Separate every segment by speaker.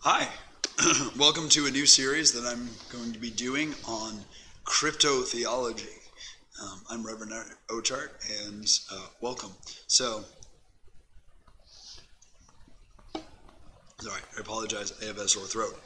Speaker 1: Hi, welcome to a new series that I'm going to be doing on cryptotheology. I'm Reverend Ochart, and welcome. Sorry, I apologize, I have a sore throat.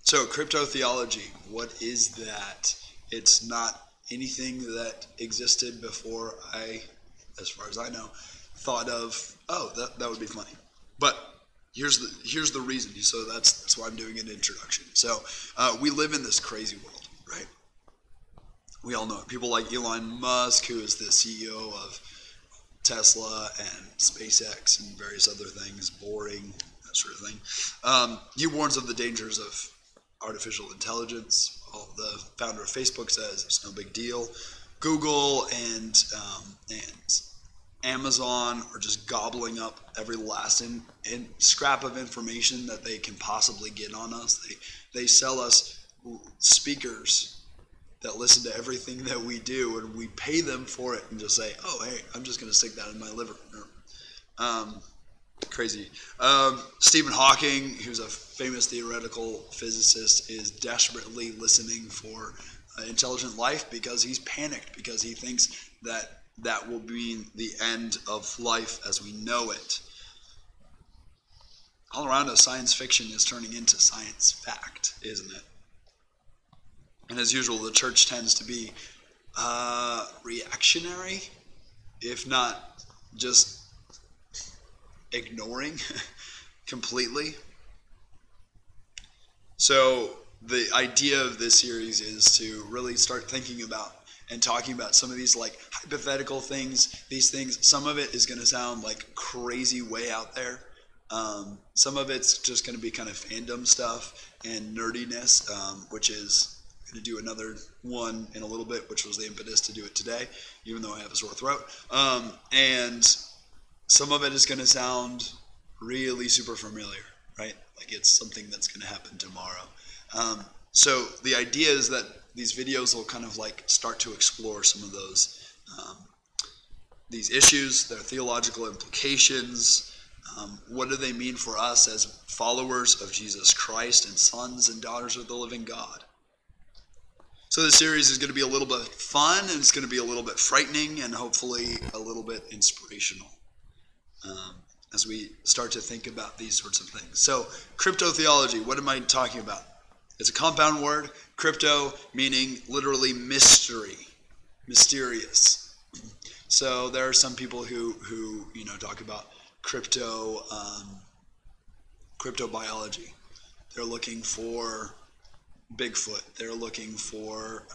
Speaker 1: So cryptotheology, what is that? It's not anything that existed before I, as far as I know, thought of, oh, that would be funny. But here's the reason. So that's why I'm doing an introduction. So we live in this crazy world, right? We all know it. People like Elon Musk, who is the CEO of Tesla and SpaceX and various other things, boring, that sort of thing. He warns of the dangers of artificial intelligence. The founder of Facebook says it's no big deal. Google and Amazon are just gobbling up every last scrap of information that they can possibly get on us. They sell us speakers that listen to everything that we do, and we pay them for it and just say, oh, hey, I'm just going to stick that in my living room. Crazy. Stephen Hawking, who's a famous theoretical physicist, is desperately listening for intelligent life because he's panicked, because he thinks that will be the end of life as we know it. All around us, science fiction is turning into science fact, isn't it? And as usual, the church tends to be reactionary, if not just ignoring completely. So the idea of this series is to really start thinking about and talking about some of these like hypothetical things, these things. Some of it is going to sound like crazy way out there. Some of it's just going to be kind of fandom stuff and nerdiness, which is going to do another one in a little bit, which was the impetus to do it today, even though I have a sore throat. And some of it is going to sound really super familiar, right? Like it's something that's going to happen tomorrow. So the idea is that these videos will kind of like start to explore some of those, these issues, their theological implications. What do they mean for us as followers of Jesus Christ and sons and daughters of the living God? So this series is going to be a little bit fun, and it's going to be a little bit frightening, and hopefully a little bit inspirational as we start to think about these sorts of things. So cryptotheology, what am I talking about? It's a compound word, crypto meaning literally mystery, mysterious. So there are some people who talk about cryptobiology. They're looking for Bigfoot. They're looking for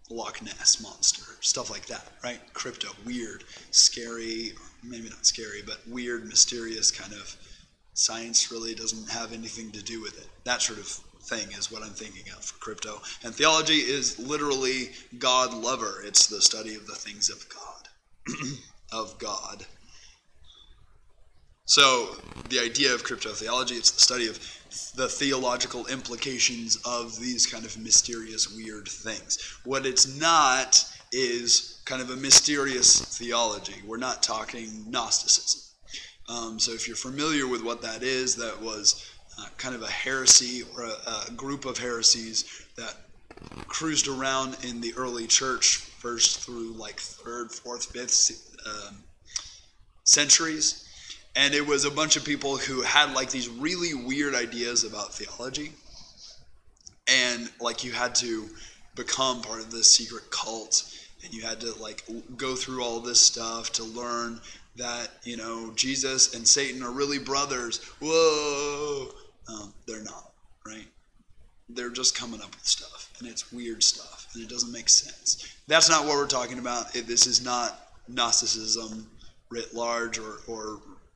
Speaker 1: Loch Ness monster, stuff like that, right? Crypto, weird, scary, maybe not scary, but weird, mysterious kind of science really doesn't have anything to do with it. That sort of thing is what I'm thinking of for crypto. And theology is literally God lover. It's the study of the things of God, of God. So the idea of cryptotheology, it's the study of the theological implications of these kind of mysterious, weird things. What it's not is kind of a mysterious theology. We're not talking Gnosticism. So if you're familiar with what that is, that was kind of a heresy or a group of heresies that cruised around in the early church, first through like 3rd, 4th, 5th centuries. And it was a bunch of people who had like these really weird ideas about theology. And like you had to become part of this secret cult, and you had to like go through all this stuff to learn that, Jesus and Satan are really brothers. Whoa! They're not, right? They're just coming up with stuff, and it's weird stuff, and it doesn't make sense. That's not what we're talking about. This is not Gnosticism writ large or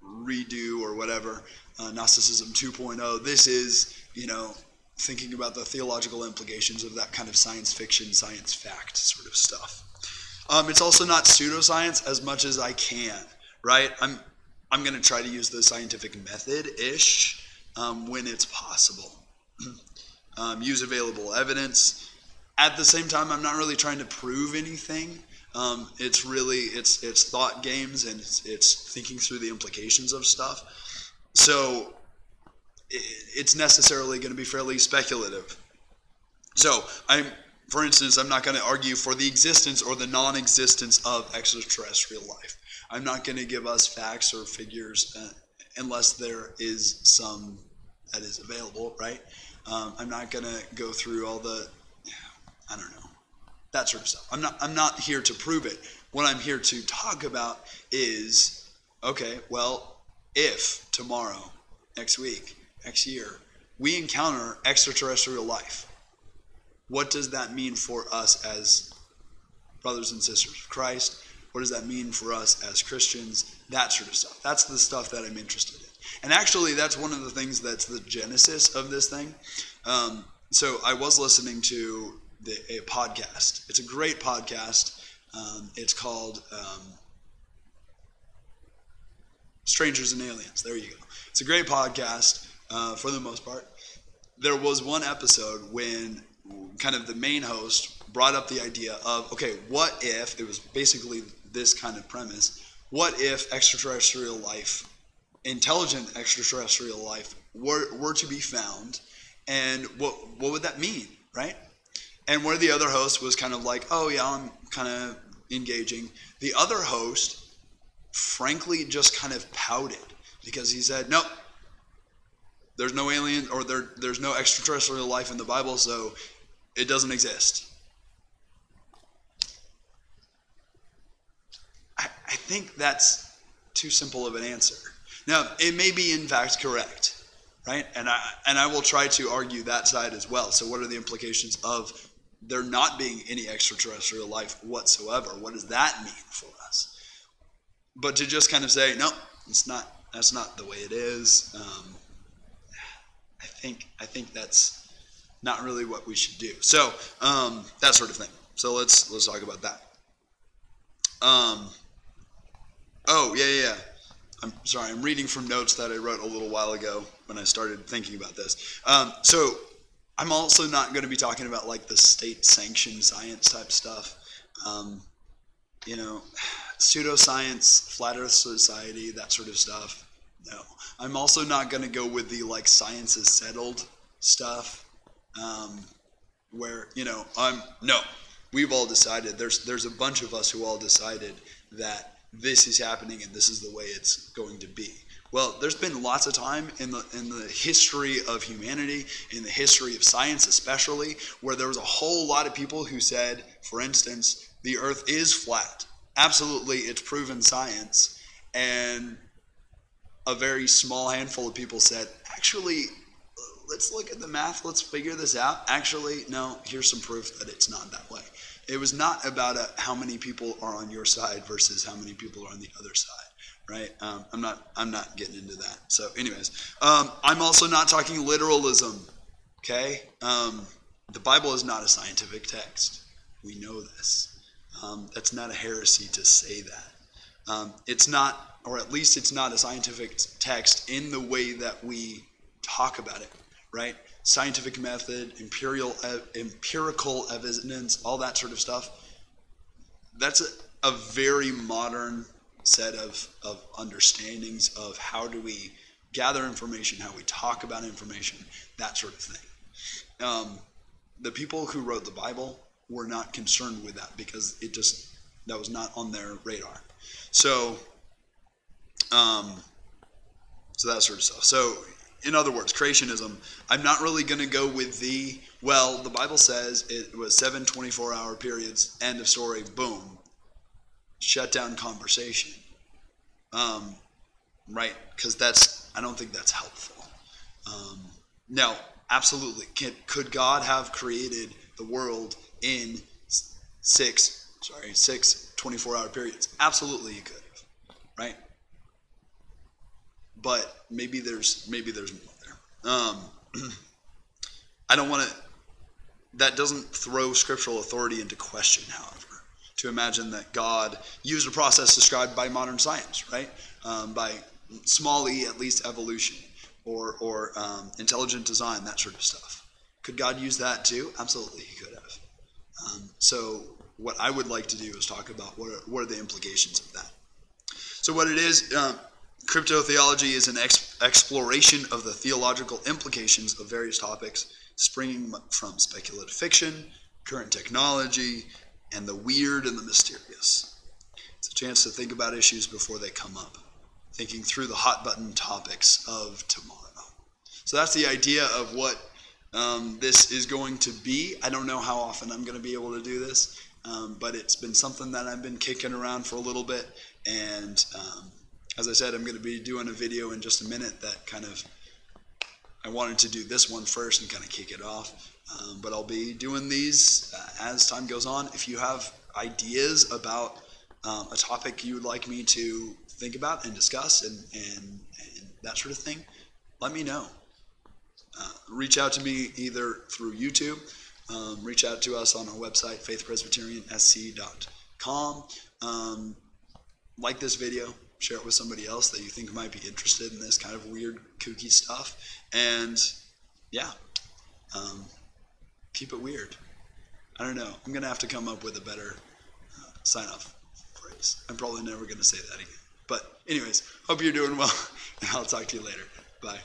Speaker 1: redo or whatever, Gnosticism 2.0. This is, thinking about the theological implications of that kind of science fiction, science fact sort of stuff. It's also not pseudoscience as much as I can, right? I'm going to try to use the scientific method-ish when it's possible. Use available evidence. At the same time, I'm not really trying to prove anything. It's thought games, and it's thinking through the implications of stuff. So it's necessarily going to be fairly speculative. So for instance, I'm not going to argue for the existence or the non-existence of extraterrestrial life. I'm not going to give us facts or figures unless there is some that is available, right? I'm not going to go through all the, I don't know, that sort of stuff. I'm not here to prove it. What I'm here to talk about is, okay, well, if tomorrow, next week, next year, we encounter extraterrestrial life, what does that mean for us as brothers and sisters of Christ? What does that mean for us as Christians? That sort of stuff. That's the stuff that I'm interested in. And actually, that's one of the things that's the genesis of this thing. So I was listening to a podcast. It's a great podcast. It's called Strangers and Aliens. There you go. It's a great podcast for the most part. There was one episode when kind of the main host brought up the idea of, okay, what if, it was basically this kind of premise, what if extraterrestrial life, intelligent extraterrestrial life were to be found, and what would that mean, right? And where the other host was kind of like, oh yeah, I'm kind of engaging. The other host, frankly, just kind of pouted because he said, nope, there's no alien or there's no extraterrestrial life in the Bible, so it doesn't exist. I think that's too simple of an answer. Now, it may be in fact correct, right? And I will try to argue that side as well. So what are the implications of there not being any extraterrestrial life whatsoever? What does that mean for us? But to just kind of say, no, that's not the way it is. I think that's not really what we should do. So that sort of thing. So let's talk about that. Oh yeah. I'm sorry. I'm reading from notes that I wrote a little while ago when I started thinking about this. So I'm also not going to be talking about like the state-sanctioned science type stuff. Pseudoscience, flat Earth society, that sort of stuff. No. I'm also not going to go with the like science is settled stuff, where we've all decided. There's a bunch of us who all decided that this is happening and this is the way it's going to be. Well, there's been lots of time in the history of humanity, in the history of science especially, where there was a whole lot of people who said, for instance, the Earth is flat. Absolutely, it's proven science. And a very small handful of people said, actually, let's look at the math, let's figure this out. Actually, no, here's some proof that it's not that way. It was not about how many people are on your side versus how many people are on the other side. Right? I'm not getting into that. So anyways, I'm also not talking literalism. Okay? The Bible is not a scientific text. We know this. That's not a heresy to say that. It's not, or at least it's not a scientific text in the way that we talk about it. Right? Scientific method, empirical evidence, all that sort of stuff. That's a very modern set of understandings of how do we gather information, how we talk about information, that sort of thing. The people who wrote the Bible were not concerned with that because that was not on their radar. So that sort of stuff. So in other words, creationism, I'm not really going to go with the Bible says it was 7 24-hour periods, end of story, boom. Shut down conversation, right? Because I don't think that's helpful. Now, absolutely, could God have created the world in 6 24-hour periods? Absolutely, He could have, right? But maybe there's more there. I don't want to. That doesn't throw scriptural authority into question, however. To imagine that God used a process described by modern science, right? By small e, at least evolution, or intelligent design, that sort of stuff. Could God use that too? Absolutely, He could have. So what I would like to do is talk about what are the implications of that. So what it is, cryptotheology is an exploration of the theological implications of various topics springing from speculative fiction, current technology, and the weird and the mysterious. It's a chance to think about issues before they come up, thinking through the hot button topics of tomorrow. So that's the idea of what this is going to be. I don't know how often I'm going to be able to do this, but it's been something that I've been kicking around for a little bit. And as I said, I'm going to be doing a video in just a minute that kind of, I wanted to do this one first and kind of kick it off. But I'll be doing these as time goes on. If you have ideas about a topic you would like me to think about and discuss and that sort of thing, let me know. Reach out to me either through YouTube, reach out to us on our website, faithpresbyteriansc.com. Like this video, share it with somebody else that you think might be interested in this kind of weird, kooky stuff, and yeah, keep it weird. I don't know. I'm going to have to come up with a better sign-off phrase. I'm probably never going to say that again. But anyways, hope you're doing well, and I'll talk to you later. Bye.